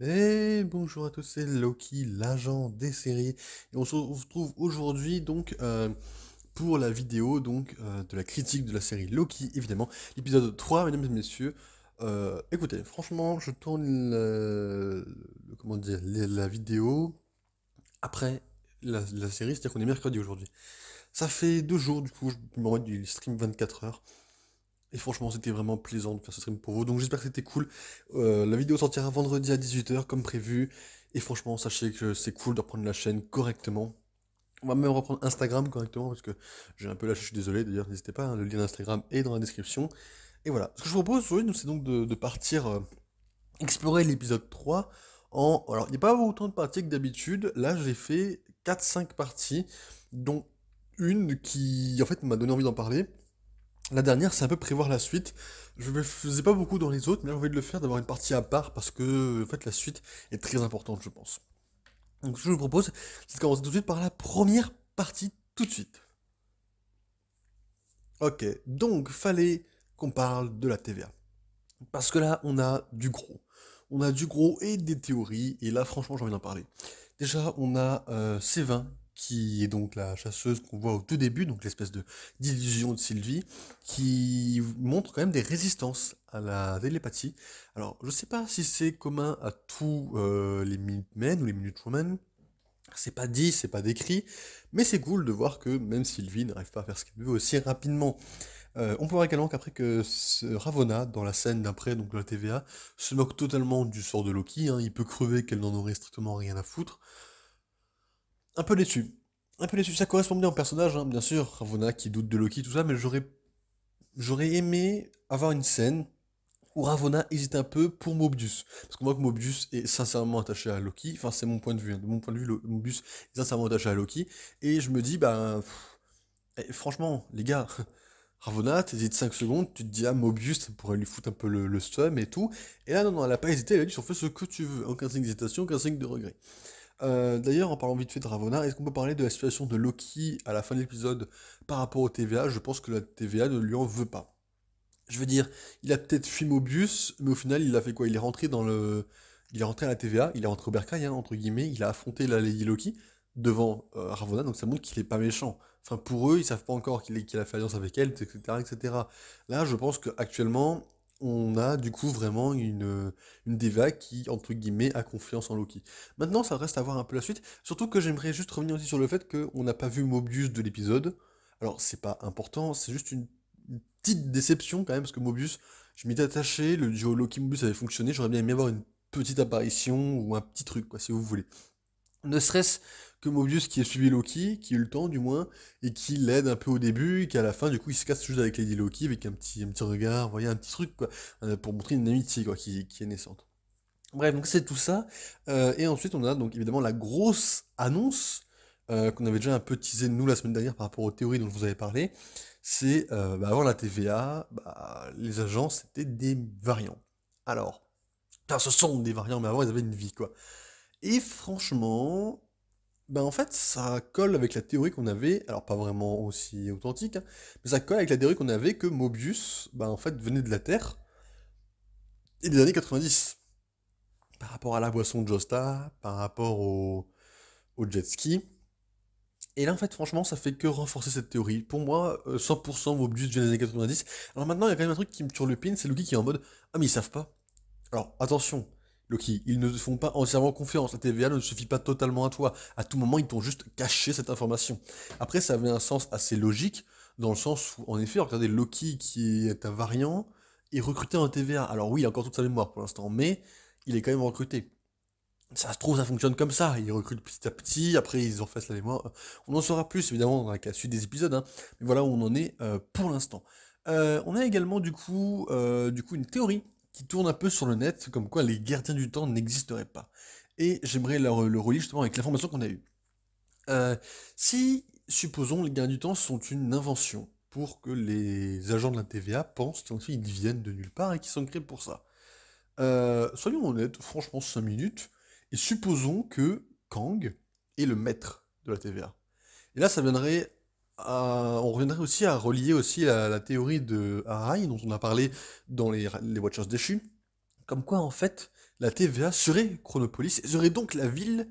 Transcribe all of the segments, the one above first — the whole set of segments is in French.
Et bonjour à tous, c'est Loki, l'agent des séries. Et on se retrouve aujourd'hui donc pour la vidéo de la critique de la série Loki, évidemment, l'épisode 3, mesdames et messieurs. Écoutez, franchement, je tourne comment dire, la vidéo après la série, c'est-à-dire qu'on est mercredi aujourd'hui. Ça fait 2 jours, du coup, je me remets du stream 24 heures. Et franchement, c'était vraiment plaisant de faire ce stream pour vous. Donc j'espère que c'était cool. La vidéo sortira vendredi à 18 h comme prévu. Et franchement, sachez que c'est cool de reprendre la chaîne correctement. On va même reprendre Instagram correctement parce que j'ai un peu lâché, je suis désolé. D'ailleurs, n'hésitez pas, hein, le lien d'Instagram est dans la description. Et voilà. Ce que je vous propose aujourd'hui, c'est donc de partir explorer l'épisode 3 en... Alors, il n'y a pas autant de parties que d'habitude. Là, j'ai fait 4-5 parties, dont une qui, en fait, m'a donné envie d'en parler. La dernière, c'est un peu prévoir la suite. Je ne faisais pas beaucoup dans les autres, mais j'ai envie de le faire, d'avoir une partie à part, parce que en fait, la suite est très importante, je pense. Donc ce que je vous propose, c'est de commencer tout de suite par la première partie, tout de suite. Ok, donc fallait qu'on parle de la TVA. Parce que là, on a du gros. On a du gros et des théories, et là, franchement, j'ai envie d'en parler. Déjà, on a Sévin, qui est donc la chasseuse qu'on voit au tout début, donc l'espèce de d'illusion de Sylvie, qui montre quand même des résistances à la télépathie. Alors, je sais pas si c'est commun à tous les Minutemen ou les Minutewomen, c'est pas dit, c'est pas décrit, mais c'est cool de voir que même Sylvie n'arrive pas à faire ce qu'elle veut aussi rapidement. On peut voir également qu'après que Ravonna, dans la scène d'après, donc de la TVA, se moque totalement du sort de Loki, hein, il peut crever qu'elle n'en aurait strictement rien à foutre. Un peu déçu. Un peu déçu, ça correspond bien au personnage, hein, bien sûr, Ravonna qui doute de Loki, tout ça, mais j'aurais aimé avoir une scène où Ravonna hésite un peu pour Mobius. Parce qu'on voit que Mobius est sincèrement attaché à Loki, enfin c'est mon point de vue, hein. De mon point de vue, Mobius est sincèrement attaché à Loki, et je me dis, franchement, les gars, Ravonna, t'hésites 5 secondes, tu te dis, ah, Mobius, ça pourrait lui foutre un peu le seum et tout. Et là, non, non, elle a pas hésité, elle a dit, on fait ce que tu veux. Aucun signe d'hésitation, aucun signe de regret. D'ailleurs, en parlant vite fait de Ravonna, est-ce qu'on peut parler de la situation de Loki à la fin de l'épisode par rapport au TVA? Je pense que la TVA ne lui en veut pas. Je veux dire, il a peut-être fui Mobius, mais au final, il a fait quoi? Il est rentré dans le... Il est rentré à la TVA, il est rentré au bercail, hein, entre guillemets, il a affronté la Lady Loki devant Ravonna, donc ça montre qu'il est pas méchant. Enfin, pour eux, ils savent pas encore qu'il a fait alliance avec elle, etc., etc. Là, je pense qu'actuellement, on a du coup vraiment une Deva qui, entre guillemets, a confiance en Loki. Maintenant, ça reste à voir un peu la suite, surtout que j'aimerais juste revenir aussi sur le fait qu'on n'a pas vu Mobius de l'épisode. Alors, c'est pas important, c'est juste une petite déception quand même, parce que Mobius, je m'étais attaché, le duo Loki-Mobius avait fonctionné, j'aurais bien aimé avoir une petite apparition ou un petit truc, quoi, si vous voulez. Ne serait-ce que Mobius qui a suivi Loki, qui a eu le temps du moins, et qui l'aide un peu au début, et qu'à la fin, du coup, il se casse juste avec Lady Loki, avec un petit regard, vous voyez, un petit truc, quoi, pour montrer une amitié, quoi, qui est naissante. Bref, donc c'est tout ça. Et ensuite, on a donc évidemment la grosse annonce qu'on avait déjà un peu teasé nous la semaine dernière par rapport aux théories dont je vous avais parlé. C'est avant la TVA, les agents c'était des variants. Alors, enfin, ce sont des variants, mais avant ils avaient une vie quoi. Et franchement, en fait, ça colle avec la théorie qu'on avait, alors pas vraiment aussi authentique, hein, mais ça colle avec la théorie qu'on avait que Mobius, en fait, venait de la Terre et des années 90. Par rapport à la boisson de Josta, par rapport au jet ski. Et là, en fait, franchement, ça fait que renforcer cette théorie. Pour moi, 100% Mobius vient des années 90. Alors maintenant, il y a quand même un truc qui me turlupine, c'est Loki qui est en mode ah, mais ils savent pas. Alors, attention, Loki, ils ne te font pas entièrement confiance. La TVA ne suffit pas totalement à toi. À tout moment, ils t'ont juste caché cette information. Après, ça avait un sens assez logique, dans le sens où, en effet, regardez, Loki, qui est un variant, est recruté en TVA. Alors oui, il a encore toute sa mémoire pour l'instant, mais il est quand même recruté. Ça se trouve, ça fonctionne comme ça. Ils recrutent petit à petit, après ils en fassent la mémoire. On en saura plus, évidemment, dans la suite des épisodes, hein. Mais voilà où on en est pour l'instant. On a également, du coup, une théorie qui tourne un peu sur le net, comme quoi les gardiens du temps n'existeraient pas. Et j'aimerais le relier justement avec l'information qu'on a eue. Euh, si, supposons, les gardiens du temps sont une invention pour que les agents de la TVA pensent qu'en fait ils viennent de nulle part et qu'ils sont créés pour ça. Soyons honnêtes, franchement 5 minutes, et supposons que Kang est le maître de la TVA. Et là, on reviendrait aussi à relier aussi la théorie de Arai, dont on a parlé dans les Watchers déchus, comme quoi en fait, la TVA serait Chronopolis, et serait donc la ville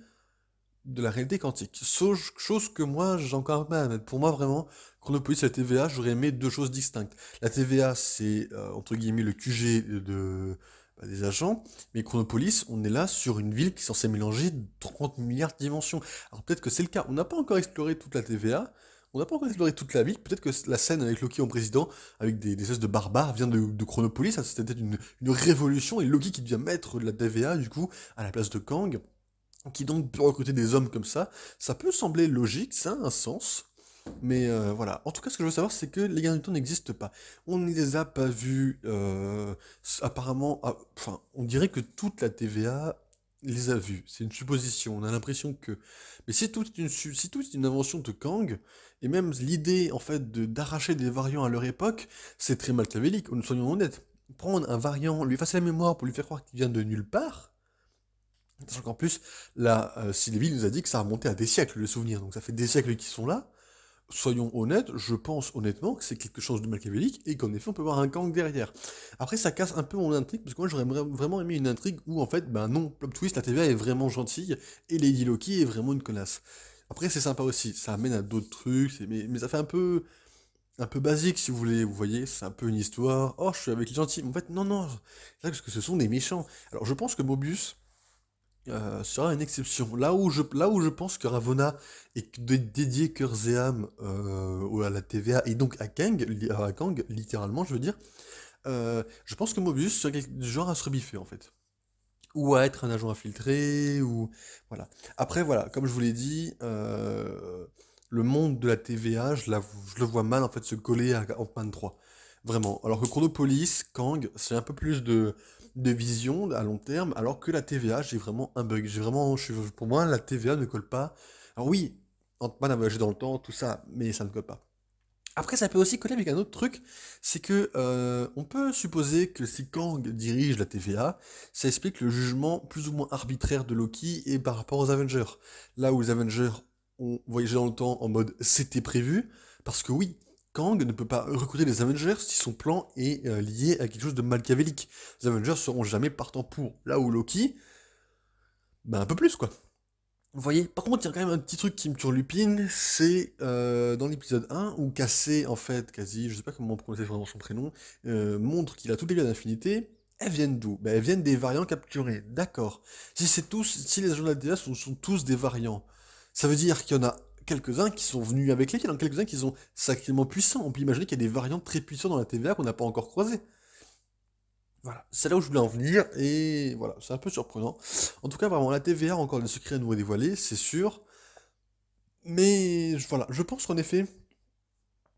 de la réalité quantique. Chose que moi, j'ai encore un peu à admettre. Pour moi, vraiment, Chronopolis et la TVA, j'aurais aimé deux choses distinctes. La TVA, c'est, entre guillemets, le QG des agents, mais Chronopolis, on est là sur une ville qui est censée mélanger 30 milliards de dimensions. Alors peut-être que c'est le cas. On n'a pas encore exploré toute la TVA, on n'a pas encore exploré toute la ville. Peut-être que la scène avec Loki en président, avec des espèces de barbares, vient de Chronopolis. Ça, c'était peut-être une révolution, et Loki qui devient maître de la TVA, du coup, à la place de Kang, qui donc peut recruter des hommes comme ça peut sembler logique, ça a un sens, mais voilà. En tout cas, ce que je veux savoir, c'est que les gardes du temps n'existent pas. On ne les a pas vus, apparemment, enfin, on dirait que toute la TVA les a vus. C'est une supposition, on a l'impression que... Mais si tout est une invention de Kang, et même l'idée, en fait, d'arracher des variants à leur époque, c'est très machiavélique, soyons honnêtes. Prendre un variant, lui effacer la mémoire pour lui faire croire qu'il vient de nulle part, sachant qu'en plus, là, Sylvie nous a dit que ça remontait à des siècles, le souvenir. Donc ça fait des siècles qu'ils sont là. Soyons honnêtes, je pense honnêtement que c'est quelque chose de machiavélique et qu'en effet on peut voir un Kang derrière. Après ça casse un peu mon intrigue, parce que moi j'aurais vraiment aimé une intrigue où en fait, ben non, plot twist, la TVA est vraiment gentille et Lady Loki est vraiment une connasse. Après c'est sympa aussi, ça amène à d'autres trucs, mais ça fait un peu basique si vous voulez, vous voyez, c'est un peu une histoire, oh je suis avec les gentils, mais en fait non, non, c'est vrai parce que ce sont des méchants. Alors je pense que Mobius, sera une exception. Là où je pense que Ravonna est dédié cœur et âme à la TVA et donc à Kang, littéralement, je veux dire, je pense que Mobius serait du genre à se rebiffer en fait. Ou à être un agent infiltré, ou... Voilà. Après, voilà, comme je vous l'ai dit, le monde de la TVA, je le vois mal en fait se coller à Ant-Man 3. Vraiment. Alors que Chronopolis, Kang, c'est un peu plus de vision à long terme, alors que la TVA, j'ai vraiment un bug. Pour moi, la TVA ne colle pas. Alors oui, Ant-Man a voyagé dans le temps, tout ça, mais ça ne colle pas. Après, ça peut aussi coller avec un autre truc, c'est que on peut supposer que si Kang dirige la TVA, ça explique le jugement plus ou moins arbitraire de Loki et par rapport aux Avengers. Là où les Avengers ont voyagé dans le temps en mode c'était prévu, parce que oui, Kang ne peut pas recruter les Avengers si son plan est lié à quelque chose de machiavélique. Les Avengers seront jamais partants pour. Là où Loki, ben un peu plus quoi. Vous voyez, par contre, il y a quand même un petit truc qui me turlupine, c'est dans l'épisode 1, où Cassé, en fait, quasi, je sais pas comment prononcer vraiment son prénom, montre qu'il a toutes les vies d'infinité. Elles viennent d'où? Ben, elles viennent des variants capturés, d'accord. Si les agents de la DA sont tous des variants, ça veut dire qu'il y en a quelques-uns qui sont venus avec lesquels, il y en a quelques-uns qui sont sacrément puissants. On peut imaginer qu'il y a des variants très puissants dans la TVA qu'on n'a pas encore croisés. Voilà, c'est là où je voulais en venir, et voilà, c'est un peu surprenant. En tout cas, vraiment, la TVA a encore des secrets à nous dévoiler, c'est sûr. Mais voilà, je pense qu'en effet,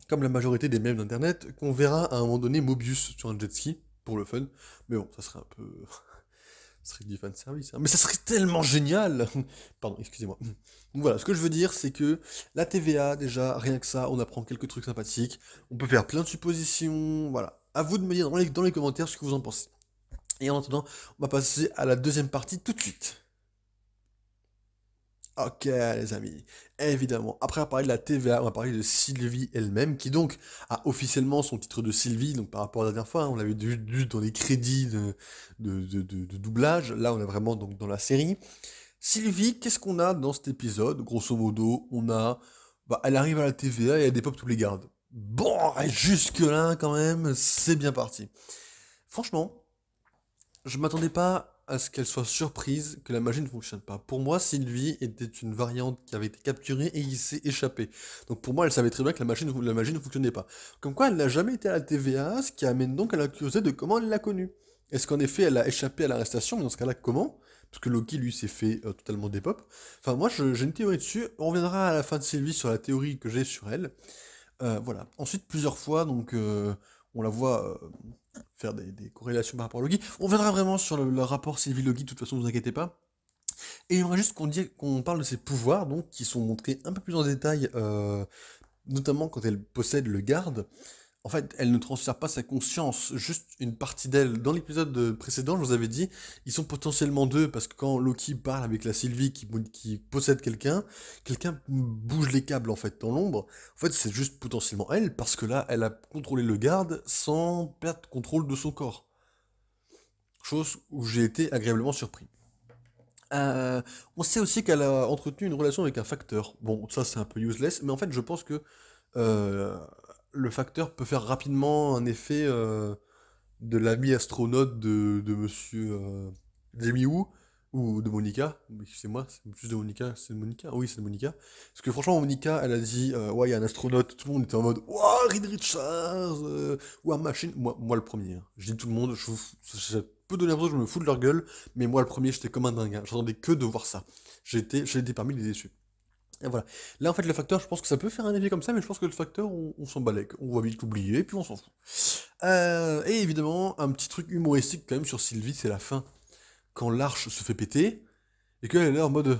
comme la majorité des mèmes d'internet, qu'on verra à un moment donné Mobius sur un jet ski, pour le fun. Mais bon, ça serait un peu... ça serait du fan service, hein. Mais ça serait tellement génial. Pardon, excusez-moi. Donc voilà, ce que je veux dire, c'est que la TVA, déjà, rien que ça, on apprend quelques trucs sympathiques. On peut faire plein de suppositions, voilà. À vous de me dire dans les commentaires ce que vous en pensez. Et en attendant, on va passer à la deuxième partie tout de suite. Ok, les amis, évidemment. Après avoir parlé de la TVA, on va parler de Sylvie elle-même, qui donc a officiellement son titre de Sylvie, donc par rapport à la dernière fois, hein, on l'avait vu dans les crédits de doublage, là on est vraiment donc dans la série. Sylvie, qu'est-ce qu'on a dans cet épisode? Grosso modo, elle arrive à la TVA et elle dépop tous les gardes. Bon, et jusque-là, quand même, c'est bien parti. Franchement, je m'attendais pas à ce qu'elle soit surprise que la magie ne fonctionne pas. Pour moi, Sylvie était une variante qui avait été capturée et il s'est échappé. Donc pour moi, elle savait très bien que la magie ne fonctionnait pas. Comme quoi, elle n'a jamais été à la TVA, ce qui amène donc à la curiosité de comment elle l'a connue. Est-ce qu'en effet, elle a échappé à l'arrestation, mais dans ce cas-là, comment? Parce que Loki, lui, s'est fait totalement dépop. Enfin, moi, j'ai une théorie dessus. On reviendra à la fin de Sylvie sur la théorie que j'ai sur elle. Voilà. Ensuite, plusieurs fois, donc, on la voit faire des corrélations par rapport à Loki. On viendra vraiment sur le rapport Sylvie-Loki, de toute façon, ne vous inquiétez pas. Et j'aimerais juste qu'on parle de ses pouvoirs, donc, qui sont montrés un peu plus en détail, notamment quand elle possède le garde. En fait, elle ne transfère pas sa conscience, juste une partie d'elle. Dans l'épisode précédent, je vous avais dit, ils sont potentiellement deux, parce que quand Loki parle avec la Sylvie qui possède quelqu'un bouge les câbles, en fait, dans l'ombre. En fait, c'est juste potentiellement elle, parce que là, elle a contrôlé le garde sans perdre contrôle de son corps. chose où j'ai été agréablement surpris. Euh, on sait aussi qu'elle a entretenu une relation avec un facteur. Bon, ça c'est un peu useless, mais en fait je pense que euh, le facteur peut faire rapidement un effet de l'ami astronaute de monsieur Jamie Woo, ou de Monica. Oui, c'est moi, c'est plus de Monica, c'est de Monica. Oui, c'est de Monica. Parce que franchement, Monica, elle a dit ouais, il y a un astronaute, tout le monde était en mode ouah, Reed Richards, ouah, machine. Moi le premier, hein. Je dis tout le monde, je peux donner l'impression que je me fous de leur gueule, mais moi le premier, j'étais comme un dingue, hein. J'attendais que de voir ça. J'ai été parmi les déçus. Et voilà. Là, en fait, le facteur, je pense que ça peut faire un effet comme ça, mais je pense que le facteur, on s'en balèque. On va vite l'oublier, puis on s'en fout. Et évidemment, un petit truc humoristique quand même sur Sylvie, c'est la fin. Quand l'arche se fait péter, et qu'elle est là en mode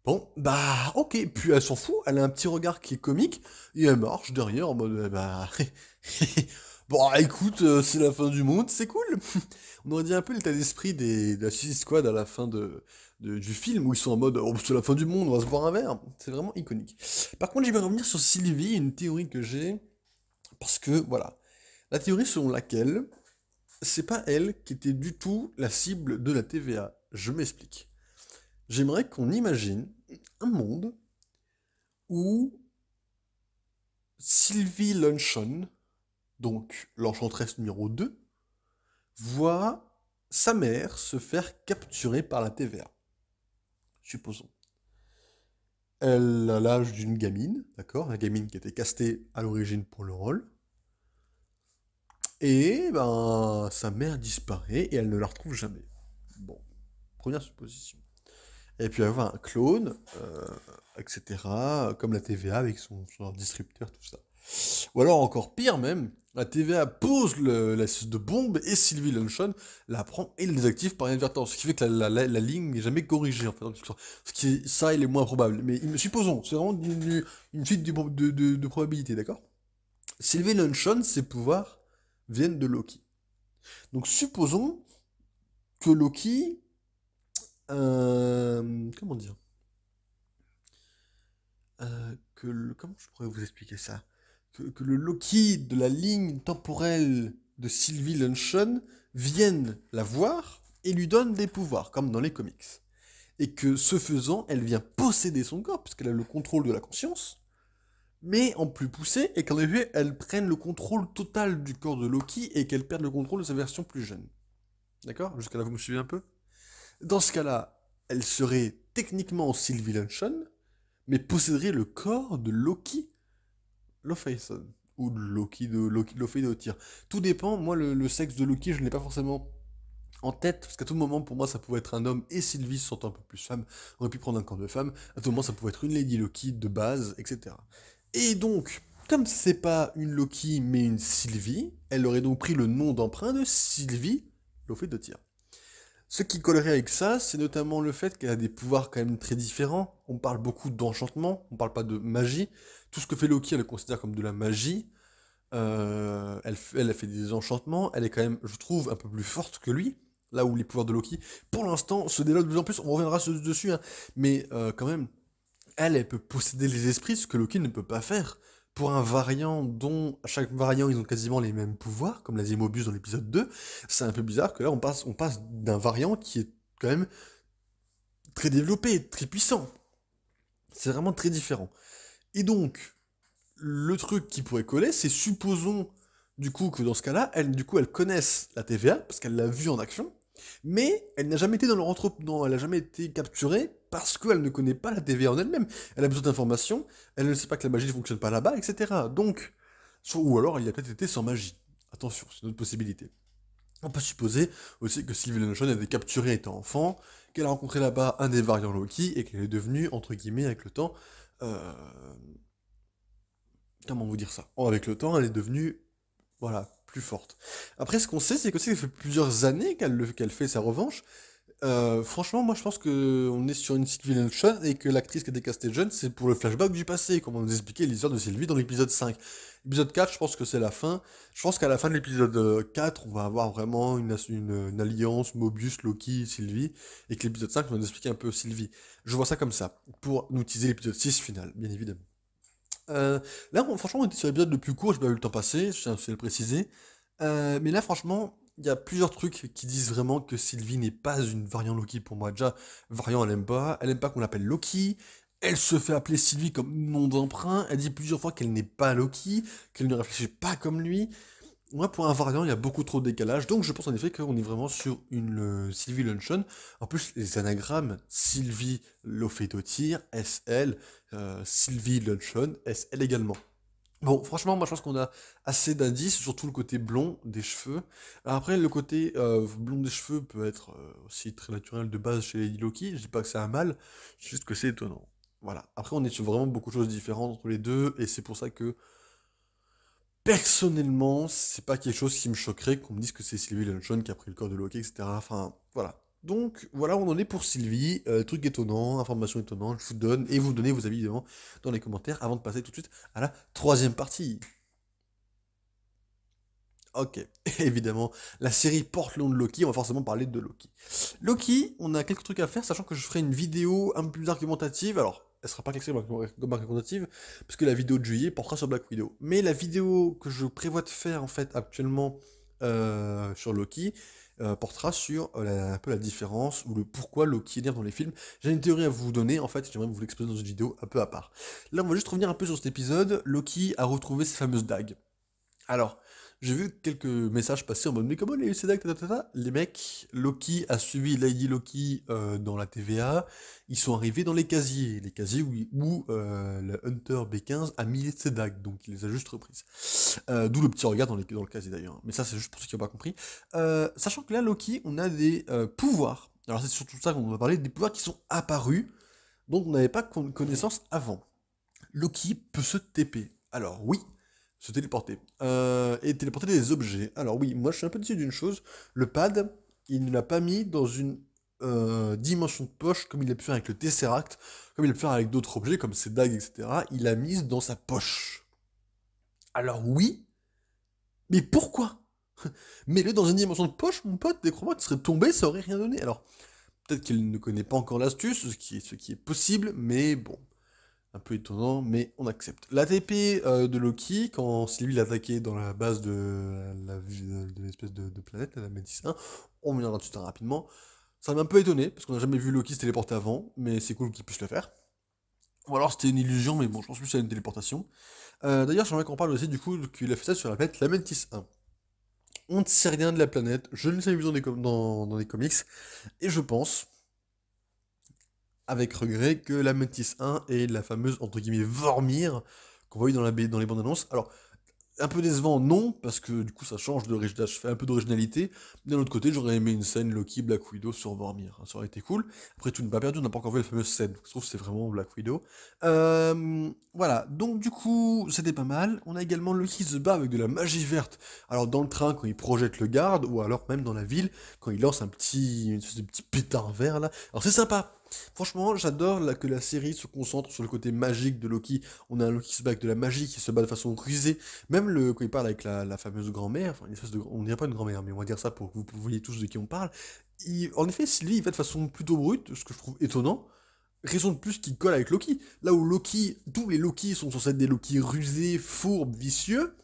bon, bah, ok, puis elle s'en fout, elle a un petit regard qui est comique, et elle marche derrière en mode bah. Bon, écoute, c'est la fin du monde, c'est cool. On aurait dit un peu l'état d'esprit de la Suicide Squad à la fin du film, où ils sont en mode oh, c'est la fin du monde, on va se boire un verre. C'est vraiment iconique. Par contre, je vais revenir sur Sylvie, une théorie que j'ai, parce que voilà. La théorie selon laquelle c'est pas elle qui était du tout la cible de la TVA. Je m'explique. J'aimerais qu'on imagine un monde où Sylvie Luncheon, donc l'enchanteresse numéro 2, voit sa mère se faire capturer par la TVA. Supposons. Elle a l'âge d'une gamine, d'accord? La gamine qui était castée à l'origine pour le rôle. Et ben, sa mère disparaît et elle ne la retrouve jamais. Bon, première supposition. Et puis avoir un clone, etc., comme la TVA avec son distributeur, tout ça. Ou alors encore pire même, la TVA pose la suite de bombe et Sylvie Luncheon la prend et la désactive par inadvertance. Ce qui fait que la ligne n'est jamais corrigée en fait dans l'histoire. Ce qui, ça, il est moins probable. Mais supposons, c'est vraiment une suite de probabilités, d'accord? Sylvie Luncheon, ses pouvoirs viennent de Loki. Donc supposons que Loki. Comment dire? Comment je pourrais vous expliquer ça? Que le Loki de la ligne temporelle de Sylvie Luncheon vienne la voir et lui donne des pouvoirs, comme dans les comics. Et que ce faisant, elle vient posséder son corps, puisqu'elle a le contrôle de la conscience, mais en plus poussé, et qu'en effet, elle prenne le contrôle total du corps de Loki et qu'elle perde le contrôle de sa version plus jeune. D'accord? Jusqu'à là, vous me suivez un peu? Dans ce cas-là, elle serait techniquement Sylvie Luncheon, mais posséderait le corps de Loki Lofeison. Ou de Loki de Loki Lofeidottir. Tout dépend, moi le sexe de Loki je ne l'ai pas forcément en tête, parce qu'à tout moment pour moi ça pouvait être un homme et Sylvie se sentant un peu plus femme, aurait pu prendre un corps de femme, à tout moment ça pouvait être une Lady Loki de base, etc. Et donc, comme c'est pas une Loki mais une Sylvie, elle aurait donc pris le nom d'emprunt de Sylvie Lofeidottir. Ce qui collerait avec ça, c'est notamment le fait qu'elle a des pouvoirs quand même très différents. On parle beaucoup d'enchantement, on parle pas de magie. Tout ce que fait Loki, elle le considère comme de la magie. Elle a fait des enchantements, elle est quand même, je trouve, un peu plus forte que lui. Là où les pouvoirs de Loki, pour l'instant, se développent de plus en plus, on reviendra dessus, hein. Mais quand même, elle peut posséder les esprits, ce que Loki ne peut pas faire. Pour un variant dont chaque variant ils ont quasiment les mêmes pouvoirs, comme l'a dit Mobius dans l'épisode 2, c'est un peu bizarre que là on passe d'un variant qui est quand même très développé, très puissant. C'est vraiment très différent. Et donc, le truc qui pourrait coller, c'est supposons du coup que dans ce cas-là, elle connaisse la TVA, parce qu'elle l'a vue en action, mais elle n'a jamais été dans leur entrepôt, elle n'a jamais été capturée parce qu'elle ne connaît pas la TVA en elle-même. Elle a besoin d'informations, elle ne sait pas que la magie ne fonctionne pas là-bas, etc. Donc, ou alors il a peut-être été sans magie. Attention, c'est une autre possibilité. On peut supposer aussi que Sylvie Luncheon a été capturée étant enfant, qu'elle a rencontré là-bas un des variants Loki et qu'elle est devenue, entre guillemets, avec le temps, euh, comment vous dire ça? Oh, avec le temps, elle est devenue, voilà, plus forte. Après, ce qu'on sait, c'est que ça fait plusieurs années qu'elle fait sa revanche. Franchement, moi je pense que on est sur une Sylvie Luncheon et que l'actrice qui a été castée jeune, c'est pour le flashback du passé, comme on nous expliquait l'histoire de Sylvie dans l'épisode 5. L'épisode 4, je pense que c'est la fin. Je pense qu'à la fin de l'épisode 4, on va avoir vraiment une alliance Mobius, Loki, Sylvie, et que l'épisode 5 va nous expliquer un peu Sylvie. Je vois ça comme ça, pour nous teaser l'épisode 6 final, bien évidemment. Là, franchement, on était sur l'épisode le plus court, j'ai pas eu le temps passer, je tiens à le préciser. Mais là, franchement, il y a plusieurs trucs qui disent vraiment que Sylvie n'est pas une variant Loki pour moi. Déjà, variant, elle aime pas qu'on l'appelle Loki. Elle se fait appeler Sylvie comme nom d'emprunt. Elle dit plusieurs fois qu'elle n'est pas Loki, qu'elle ne réfléchit pas comme lui. Moi, pour un variant, il y a beaucoup trop de décalage. Donc, je pense en effet qu'on est vraiment sur une Sylvie Luncheon. En plus, les anagrammes, Sylvie Lofedotir, SL, Sylvie Luncheon, SL également. Bon, franchement, moi je pense qu'on a assez d'indices, surtout le côté blond des cheveux. Alors après, le côté blond des cheveux peut être aussi très naturel de base chez Lady Loki. Je dis pas que c'est un mal, c'est juste que c'est étonnant. Voilà. Après, on est sur vraiment beaucoup de choses différentes entre les deux, et c'est pour ça que personnellement, c'est pas quelque chose qui me choquerait qu'on me dise que c'est Sylvie Lunchon qui a pris le corps de Loki, etc. Enfin, voilà. Donc, voilà, on en est pour Sylvie. Truc étonnant, information étonnante, je vous donne, et vous donnez vos avis évidemment dans les commentaires avant de passer tout de suite à la troisième partie. Ok, évidemment, la série porte le nom de Loki, on va forcément parler de Loki. Loki, on a quelques trucs à faire, sachant que je ferai une vidéo un peu plus argumentative, alors, elle sera pas classée comme argumentative, parce que la vidéo de juillet portera sur Black Widow. Mais la vidéo que je prévois de faire, en fait, actuellement, sur Loki, portera sur un peu la différence, ou le pourquoi Loki est bien dans les films. J'ai une théorie à vous donner, en fait, j'aimerais vous l'exposer dans une vidéo un peu à part. Là, on va juste revenir un peu sur cet épisode, Loki a retrouvé ses fameuses dagues. Alors, j'ai vu quelques messages passer en mode mais comment les Sedak, les mecs, Loki a suivi Lady Loki dans la TVA, ils sont arrivés dans les casiers où le Hunter B15 a mis les Sedak, donc il les a juste reprises. D'où le petit regard dans le casier d'ailleurs, mais ça c'est juste pour ceux qui n'ont pas compris. Sachant que là, Loki, on a des pouvoirs, alors c'est surtout ça qu'on va parler, des pouvoirs qui sont apparus, dont on n'avait pas connaissance avant. Loki peut se TP. Alors oui, se téléporter. Et téléporter des objets. Alors oui, moi je suis un peu déçu d'une chose. Le pad, il ne l'a pas mis dans une dimension de poche comme il a pu faire avec le Tesseract, comme il a pu faire avec d'autres objets comme ses dagues, etc. Il l'a mise dans sa poche. Alors oui, mais pourquoi? Mets-le dans une dimension de poche, mon pote, des crois-moi, tu serais tombé, ça aurait rien donné. Alors, peut-être qu'il ne connaît pas encore l'astuce, ce qui est possible, mais bon. Un peu étonnant, mais on accepte. L'ATP de Loki, quand Sylvie l'attaquait dans la base de l'espèce de planète, la Métis 1, on reviendra dessus très rapidement. Ça m'a un peu étonné, parce qu'on n'a jamais vu Loki se téléporter avant, mais c'est cool qu'il puisse le faire. Ou alors c'était une illusion, mais bon, je pense plus que c'est une téléportation. D'ailleurs, j'aimerais qu'on parle aussi du coup qu'il a fait ça sur la planète Lamentis 1. On ne sait rien de la planète, je ne l'ai vu dans les comics, et je pense, avec regret, que la Mantis 1 est la fameuse, entre guillemets, Vormir qu'on voit dans les bandes annonces. Alors, un peu décevant, non, parce que du coup ça change ça fait un peu d'originalité. D'un autre côté, j'aurais aimé une scène Loki Black Widow sur Vormir, hein, ça aurait été cool. Après, tout n'est pas perdu, on n'a pas encore vu la fameuse scène, je trouve que c'est vraiment Black Widow. Voilà, donc du coup, c'était pas mal. On a également Loki se bat avec de la magie verte. Alors, dans le train, quand il projette le garde, ou alors même dans la ville, quand il lance une espèce de petit pétard vert là. Alors, c'est sympa. Franchement, j'adore que la série se concentre sur le côté magique de Loki. On a un Loki qui se bat avec de la magie, qui se bat de façon rusée. Même quand il parle avec la fameuse grand-mère, enfin, une espèce de, on dirait pas une grand-mère, mais on va dire ça pour que vous voyez tous de qui on parle. En effet, Sylvie, il va de façon plutôt brute, ce que je trouve étonnant. Raison de plus qu'il colle avec Loki. Là où Loki, tous les Loki sont censés être des Loki rusés, fourbes, vicieux,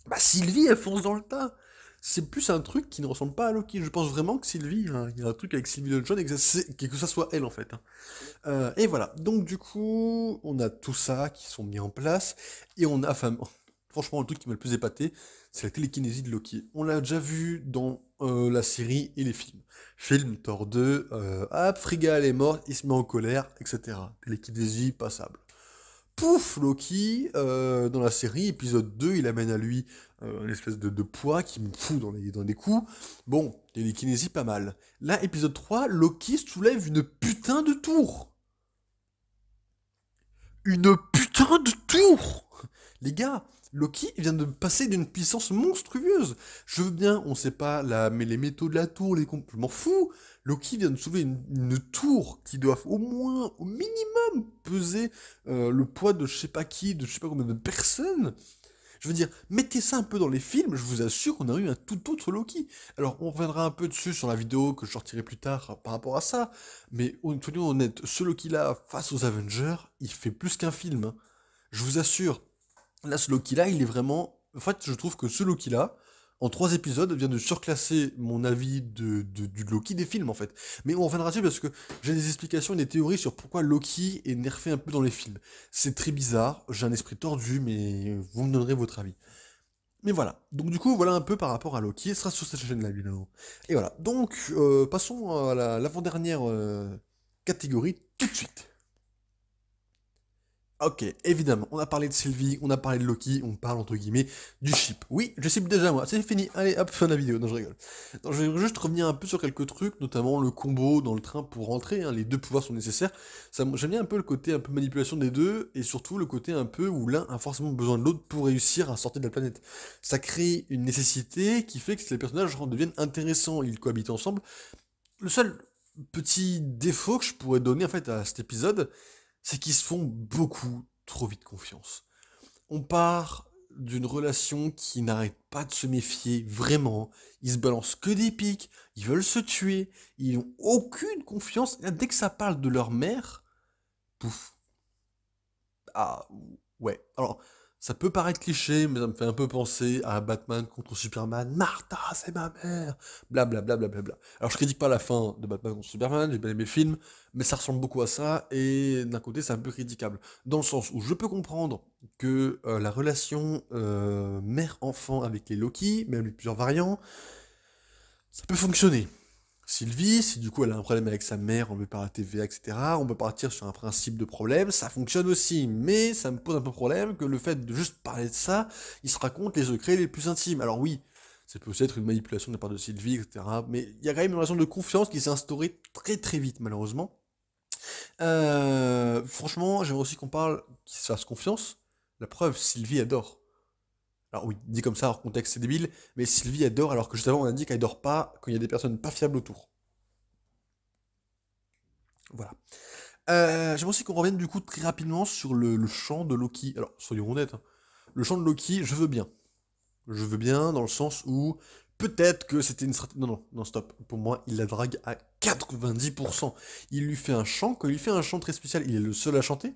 bah Sylvie, elle fonce dans le tas. C'est plus un truc qui ne ressemble pas à Loki. Je pense vraiment que Sylvie, il y a un truc avec Sylvie Lunchon et que ça soit elle en fait, hein. Et voilà. Donc du coup, on a tout ça qui sont mis en place et on a, enfin, franchement, le truc qui m'a le plus épaté, c'est la télékinésie de Loki. On l'a déjà vu dans la série et les films. Film Thor 2, Frigga elle est morte, il se met en colère, etc. Télékinésie passable. Pouf, Loki, dans la série, épisode 2, il amène à lui une espèce de poids qui me fout dans les coups. Bon, télékinésie pas mal. Là, épisode 3, Loki soulève une putain de tour. Une putain de tour. Les gars, Loki vient de passer d'une puissance monstrueuse. Je veux bien, on sait pas mais les métaux de la tour, je m'en fous. Loki vient de soulever une tour qui doit au moins, au minimum, peser le poids de je sais pas qui, de je sais pas combien de personnes. Je veux dire, mettez ça un peu dans les films, je vous assure qu'on a eu un tout autre Loki. Alors, on reviendra un peu dessus sur la vidéo que je sortirai plus tard par rapport à ça, mais soyons honnêtes, ce Loki-là, face aux Avengers, il fait plus qu'un film, hein. Je vous assure. Là, ce Loki-là, il est vraiment... En fait, je trouve que ce Loki-là, en 3 épisodes, vient de surclasser mon avis du Loki des films, en fait. Mais on reviendra dessus parce que j'ai des explications et des théories sur pourquoi Loki est nerfé un peu dans les films. C'est très bizarre, j'ai un esprit tordu, mais vous me donnerez votre avis. Mais voilà, donc du coup, voilà un peu par rapport à Loki, ce sera sur cette chaîne-là, évidemment. Et voilà, donc passons à l'avant-dernière catégorie tout de suite. Ok, évidemment, on a parlé de Sylvie, on a parlé de Loki, on parle entre guillemets du ship. Oui, je cible déjà moi, c'est fini, allez hop, fin de la vidéo, non je rigole. Non, je vais juste revenir un peu sur quelques trucs, notamment le combo dans le train pour rentrer, hein, les deux pouvoirs sont nécessaires. J'aime bien un peu le côté un peu manipulation des deux, et surtout le côté un peu où l'un a forcément besoin de l'autre pour réussir à sortir de la planète. Ça crée une nécessité qui fait que les personnages deviennent intéressants, ils cohabitent ensemble. Le seul petit défaut que je pourrais donner en fait à cet épisode, c'est qu'ils se font beaucoup trop vite confiance. On part d'une relation qui n'arrête pas de se méfier, vraiment. Ils se balancent que des pics, ils veulent se tuer, ils n'ont aucune confiance. Là, dès que ça parle de leur mère, pouf. Ah, ouais. Alors, ça peut paraître cliché, mais ça me fait un peu penser à Batman contre Superman. Martha, c'est ma mère. Blablabla. Bla, bla, bla, bla. Alors, je critique pas la fin de Batman contre Superman, j'ai bien aimé le film, mais ça ressemble beaucoup à ça, et d'un côté, c'est un peu critiquable. Dans le sens où je peux comprendre que la relation mère-enfant avec les Loki, même les plusieurs variants, ça peut fonctionner. Sylvie, si du coup elle a un problème avec sa mère, on veut par la TVA, etc., on peut partir sur un principe de problème, ça fonctionne aussi, mais ça me pose un peu problème que le fait de juste parler de ça, il se raconte les secrets les plus intimes. Alors oui, ça peut aussi être une manipulation de la part de Sylvie, etc., mais il y a quand même une relation de confiance qui s'est instaurée très très vite, malheureusement. Franchement, j'aimerais aussi qu'on parle, qu'il se fasse confiance. La preuve, Sylvie adore. Alors oui, dit comme ça, hors contexte, c'est débile, mais Sylvie adore alors que juste avant on a dit qu'elle dort pas quand il y a des personnes pas fiables autour. Voilà. J'aimerais aussi qu'on revienne du coup très rapidement sur le chant de Loki. Alors, soyons honnêtes, hein. Le chant de Loki, je veux bien. Je veux bien dans le sens où peut-être que c'était une stratégie. Non, non, non, stop. Pour moi, il la drague à 90%. Il lui fait un chant, quand il lui fait un chant très spécial, il est le seul à chanter.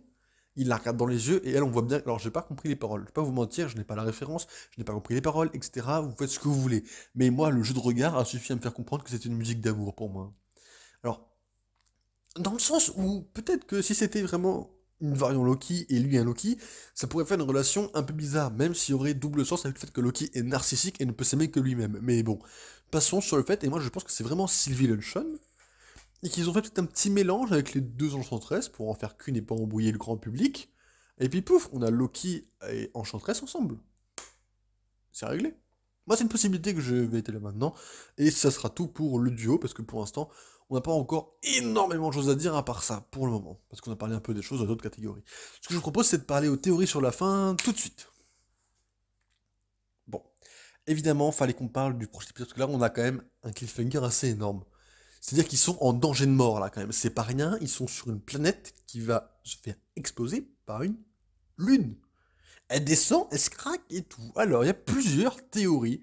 Il la regarde dans les yeux et elle, on voit bien. Alors, j'ai pas compris les paroles. Je vais pas vous mentir, je n'ai pas la référence, je n'ai pas compris les paroles, etc. Vous faites ce que vous voulez. Mais moi, le jeu de regard a suffi à me faire comprendre que c'était une musique d'amour pour moi. Alors, dans le sens où peut-être que si c'était vraiment une variante Loki et lui un Loki, ça pourrait faire une relation un peu bizarre, même s'il y aurait double sens avec le fait que Loki est narcissique et ne peut s'aimer que lui-même. Mais bon, passons sur le fait, et moi je pense que c'est vraiment Sylvie Lunchon, et qu'ils ont fait peut-être un petit mélange avec les deux Enchantress pour en faire qu'une et pas embrouiller le grand public. Et puis pouf, on a Loki et Enchantress ensemble. C'est réglé. Moi, c'est une possibilité que je vais étaler maintenant, et ça sera tout pour le duo, parce que pour l'instant, on n'a pas encore énormément de choses à dire à part ça, pour le moment, parce qu'on a parlé un peu des choses dans d'autres catégories. Ce que je vous propose, c'est de parler aux théories sur la fin tout de suite. Bon, évidemment, fallait qu'on parle du prochain épisode, parce que là, on a quand même un cliffhanger assez énorme. C'est-à-dire qu'ils sont en danger de mort, là, quand même. C'est pas rien, ils sont sur une planète qui va se faire exploser par une lune. Elle descend, elle se craque et tout. Alors, il y a plusieurs théories,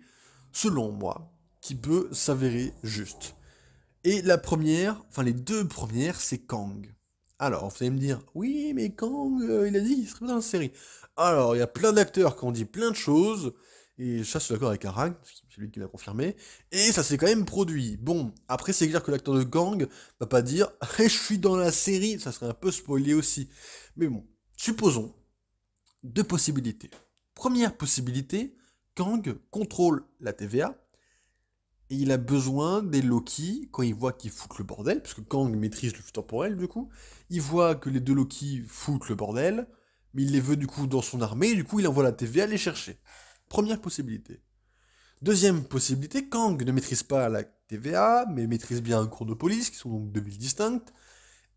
selon moi, qui peut s'avérer juste. Et la première, enfin les deux premières, c'est Kang. Alors, vous allez me dire, oui, mais Kang, il a dit qu'il serait pas dans la série. Alors, il y a plein d'acteurs qui ont dit plein de choses, et ça, je suis d'accord avec Arag, c'est lui qui l'a confirmé, et ça s'est quand même produit. Bon, après, c'est clair que l'acteur de Kang va pas dire, je suis dans la série, ça serait un peu spoilé aussi. Mais bon, supposons, deux possibilités. Première possibilité, Kang contrôle la TVA, et il a besoin des Loki, quand il voit qu'ils foutent le bordel, parce que Kang maîtrise le flux temporel du coup, il voit que les deux Loki foutent le bordel, mais il les veut du coup dans son armée, et du coup il envoie la TVA les chercher. Première possibilité. Deuxième possibilité, Kang ne maîtrise pas la TVA, mais maîtrise bien un cours de police, qui sont donc deux villes distinctes,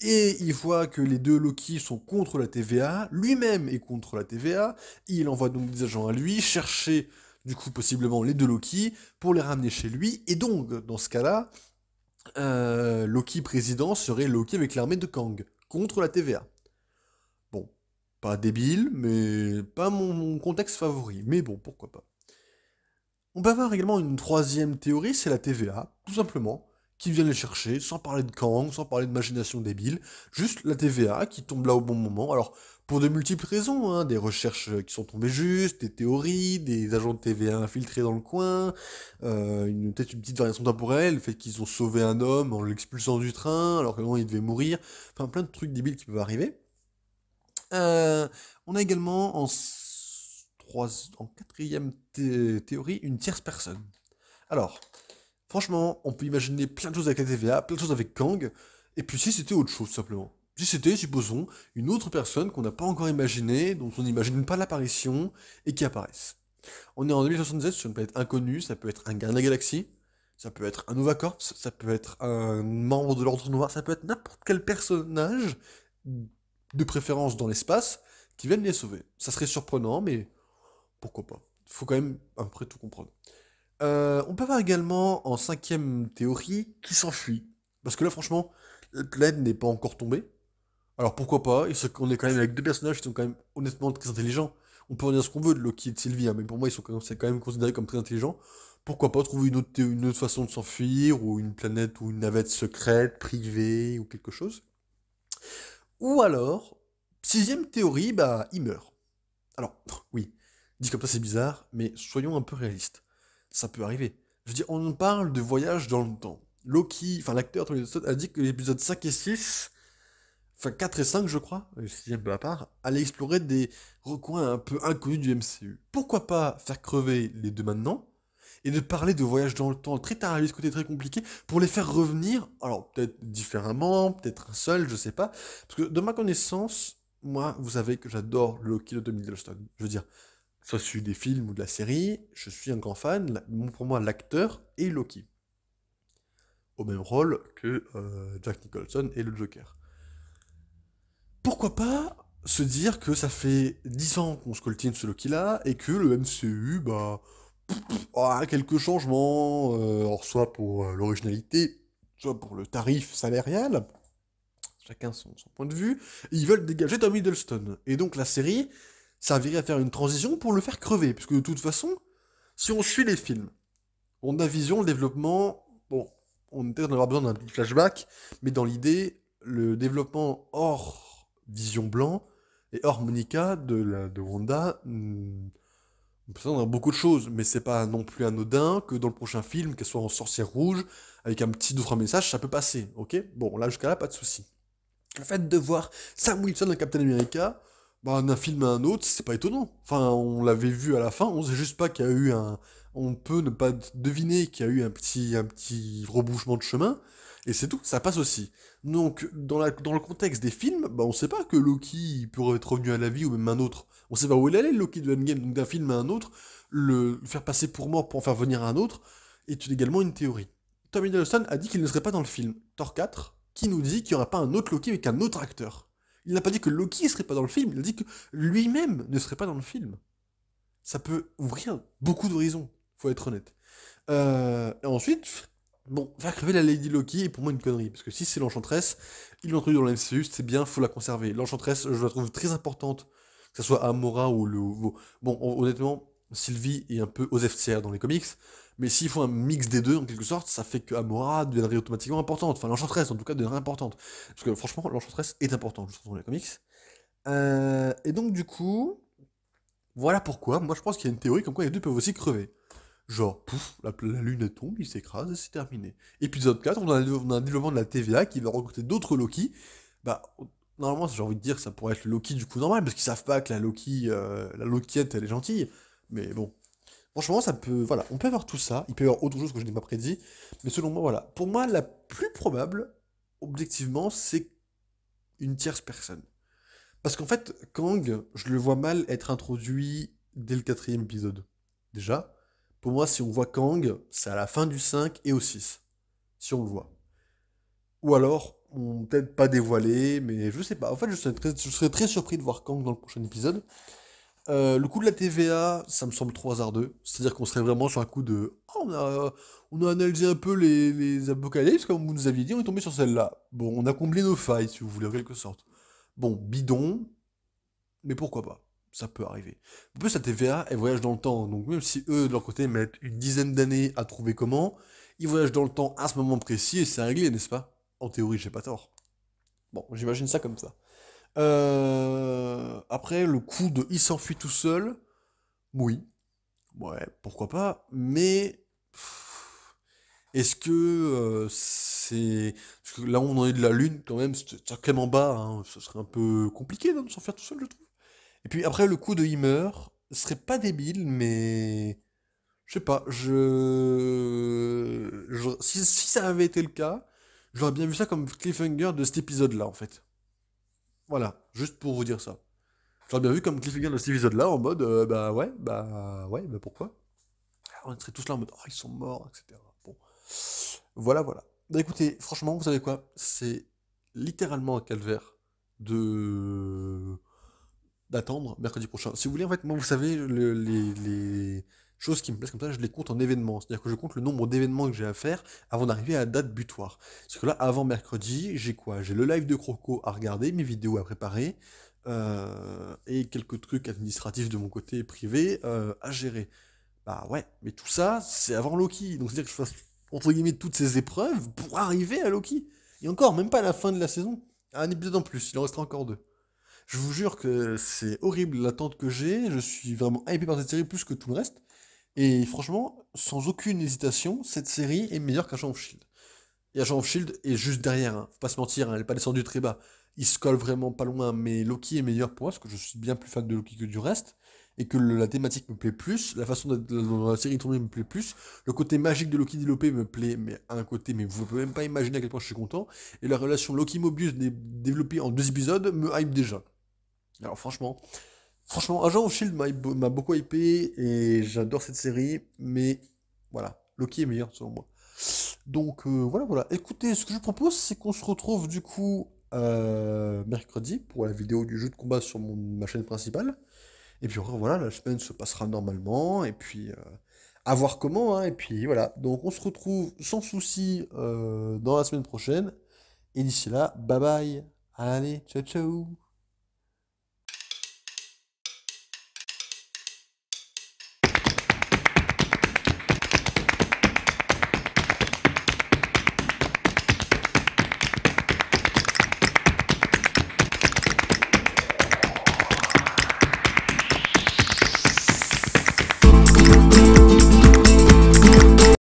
et il voit que les deux Loki sont contre la TVA, lui-même est contre la TVA, et il envoie donc des agents à lui chercher, du coup, possiblement les deux Loki, pour les ramener chez lui, et donc, dans ce cas-là, Loki président serait Loki avec l'armée de Kang, contre la TVA. Bon, pas débile, mais pas mon contexte favori, mais bon, pourquoi pas. On peut avoir également une troisième théorie, c'est la TVA, tout simplement, qui vient les chercher, sans parler de Kang, sans parler de machination débile, juste la TVA qui tombe là au bon moment. Alors, Pour de multiples raisons, hein, des recherches qui sont tombées justes, des théories, des agents de TVA infiltrés dans le coin, peut-être une petite variation temporelle, le fait qu'ils ont sauvé un homme en l'expulsant du train, alors que non, il devait mourir, enfin plein de trucs débiles qui peuvent arriver. Euh, on a également en quatrième théorie une tierce personne. Alors, franchement, on peut imaginer plein de choses avec la TVA, plein de choses avec Kang, et puis si c'était autre chose simplement. Si c'était, supposons, une autre personne qu'on n'a pas encore imaginée, dont on n'imagine pas l'apparition, et qui apparaisse. On est en 2077 sur une planète inconnue, ça peut être un gars de la galaxie, ça peut être un Nova Corps, ça peut être un membre de l'Ordre Noir, ça peut être n'importe quel personnage, de préférence dans l'espace, qui vienne les sauver. Ça serait surprenant, mais pourquoi pas. Faut quand même après tout comprendre. On peut voir également en cinquième théorie qui s'enfuit. Parce que là, franchement, la planète n'est pas encore tombée. Alors pourquoi pas? On est quand même avec deux personnages qui sont quand même honnêtement très intelligents. On peut en dire ce qu'on veut de Loki et de Sylvie, hein, mais pour moi, c'est quand même considéré comme très intelligents. Pourquoi pas trouver une autre façon de s'enfuir, ou une planète ou une navette secrète, privée, ou quelque chose. Ou alors, sixième théorie, bah, il meurt. Alors, oui, dit comme ça c'est bizarre, mais soyons un peu réalistes. Ça peut arriver. Je veux dire, on parle de voyage dans le temps. Loki, enfin l'acteur Tony Todd a dit que l'épisode 5 et 6, enfin 4 et 5 je crois, le sixième peu à part, allaient explorer des recoins un peu inconnus du MCU. Pourquoi pas faire crever les deux maintenant, et de parler de voyage dans le temps très tard, ce côté très compliqué, pour les faire revenir, alors peut-être différemment, peut-être un seul, je sais pas, parce que de ma connaissance, moi, vous savez que j'adore le Loki de Tom Hiddleston. Je veux dire, soit celui des films ou de la série, je suis un grand fan. Pour moi, l'acteur est Loki. Au même rôle que Jack Nicholson et le Joker. Pourquoi pas se dire que ça fait 10 ans qu'on se coltine ce Loki-là et que le MCU, bah, a quelques changements, alors soit pour l'originalité, soit pour le tarif salarial, chacun son point de vue, ils veulent dégager Tom Hiddleston. Et donc la série servirait à faire une transition pour le faire crever, puisque de toute façon, si on suit les films, on a vision, le développement, bon, on est peut-être en avoir besoin d'un petit flashback, mais dans l'idée, le développement hors Vision Blanc et hors Monica de Wanda, on peut s'attendre à beaucoup de choses, mais c'est pas non plus anodin que dans le prochain film, qu'elle soit en sorcière rouge, avec un petit d'autres message, ça peut passer, ok? Bon, là jusqu'à là, pas de souci. Le fait de voir Sam Wilson dans Captain America, bah, d'un film à un autre, c'est pas étonnant. Enfin, on l'avait vu à la fin, on sait juste pas qu'il y a eu un. On peut ne pas deviner qu'il y a eu un petit rebouchement de chemin, et c'est tout, ça passe aussi. Donc, dans le contexte des films, bah, on sait pas que Loki il pourrait être revenu à la vie ou même un autre. On sait pas où il allait, le Loki de Endgame, donc d'un film à un autre, le faire passer pour mort pour en faire venir un autre, est également une théorie. Tom Hiddleston a dit qu'il ne serait pas dans le film. Thor 4, qui nous dit qu'il n'y aura pas un autre Loki avec un autre acteur. Il n'a pas dit que Loki ne serait pas dans le film, il a dit que lui-même ne serait pas dans le film. Ça peut ouvrir beaucoup d'horizons, faut être honnête. Et ensuite, bon, faire crever la Lady Loki est pour moi une connerie, parce que si c'est l'Enchantress, ils l'ont introduit dans l'MCU, c'est bien, faut la conserver. L'Enchantress, je la trouve très importante, que ce soit Amora ou le... Bon, honnêtement, Sylvie est un peu aux FTR dans les comics, mais s'il faut un mix des deux, en quelque sorte, ça fait que Amora deviendrait automatiquement importante. Enfin, l'Enchantress, en tout cas, deviendrait importante. Parce que franchement, l'Enchantress est importante, je trouve, dans les comics. Et donc, du coup, voilà pourquoi, moi je pense qu'il y a une théorie comme quoi les deux peuvent aussi crever. Genre, pouf, la lune elle tombe, il s'écrase et c'est terminé. Épisode 4, on a un développement de la TVA qui va recruter d'autres Loki. Bah, normalement, j'ai envie de dire que ça pourrait être le Loki du coup normal, parce qu'ils savent pas que la Lokiette, elle est gentille. Mais bon, franchement, ça peut. Voilà, on peut avoir tout ça. Il peut y avoir autre chose que je n'ai pas prédit. Mais selon moi, voilà. Pour moi, la plus probable, objectivement, c'est une tierce personne. Parce qu'en fait, Kang, je le vois mal être introduit dès le quatrième épisode. Déjà, pour moi, si on voit Kang, c'est à la fin du 5 et au 6. Si on le voit. Ou alors, on peut-être pas dévoilé, mais je sais pas. En fait, je serais très surpris de voir Kang dans le prochain épisode. Le coup de la TVA, ça me semble trop hasardeux. C'est-à-dire qu'on serait vraiment sur un coup de. Ah, on a analysé un peu les apocalypses, comme vous nous aviez dit, on est tombé sur celle-là. Bon, on a comblé nos failles, si vous voulez, en quelque sorte. Bon, bidon, mais pourquoi pas? Ça peut arriver. En plus, la TVA, elle voyage dans le temps. Donc, même si eux, de leur côté, mettent une dizaine d'années à trouver comment, ils voyagent dans le temps à ce moment précis et c'est réglé, n'est-ce pas? En théorie, j'ai pas tort. Bon, j'imagine ça comme ça. Après, le coup de il s'enfuit tout seul, oui, ouais, pourquoi pas, mais est-ce que c'est... Parce que là, on en est de la Lune, quand même, c'est tellement bas, hein, ce serait un peu compliqué non, de s'enfuir tout seul, je trouve. Et puis après, le coup de il meurt, ce serait pas débile, mais... Je sais pas, si ça avait été le cas, j'aurais bien vu ça comme cliffhanger de cet épisode-là, en fait. Voilà, juste pour vous dire ça. J'aurais bien vu comme cliffhanger de cet épisode-là, en mode, ouais, bah pourquoi? On serait tous là en mode, oh, ils sont morts, etc. Bon, voilà, voilà. Bah écoutez, franchement, vous savez quoi? C'est littéralement un calvaire de d'attendre mercredi prochain. Si vous voulez, en fait, moi, vous savez, les choses qui me plaisent comme ça, je les compte en événements. C'est-à-dire que je compte le nombre d'événements que j'ai à faire avant d'arriver à la date butoir. Parce que là, avant mercredi, j'ai quoi? J'ai le live de Croco à regarder, mes vidéos à préparer, et quelques trucs administratifs de mon côté privé à gérer. Bah ouais, mais tout ça, c'est avant Loki. Donc c'est-à-dire que je fasse, entre guillemets, toutes ces épreuves pour arriver à Loki. Et encore, même pas à la fin de la saison. Un épisode en plus, il en restera encore deux. Je vous jure que c'est horrible l'attente que j'ai. Je suis vraiment hypé par cette série plus que tout le reste. Et franchement, sans aucune hésitation, cette série est meilleure qu'Agent of Shield. Et Agent of Shield est juste derrière, hein. Faut pas se mentir, hein, elle est pas descendue très bas. Il se colle vraiment pas loin, mais Loki est meilleur pour moi, parce que je suis bien plus fan de Loki que du reste. Et que la thématique me plaît plus, la façon dont la série est tournée me plaît plus, le côté magique de Loki développé me plaît, mais à un côté, mais vous pouvez même pas imaginer à quel point je suis content. Et la relation Loki-Mobius développée en deux épisodes me hype déjà. Alors franchement, Agent of Shield m'a beaucoup hypé et j'adore cette série, mais voilà, Loki est meilleur selon moi. Donc voilà, voilà. Écoutez, ce que je propose, c'est qu'on se retrouve du coup mercredi pour la vidéo du jeu de combat sur ma chaîne principale. Et puis voilà, la semaine se passera normalement, et puis à voir comment, hein, et puis voilà. Donc on se retrouve sans souci dans la semaine prochaine, et d'ici là, bye bye. Allez, ciao ciao.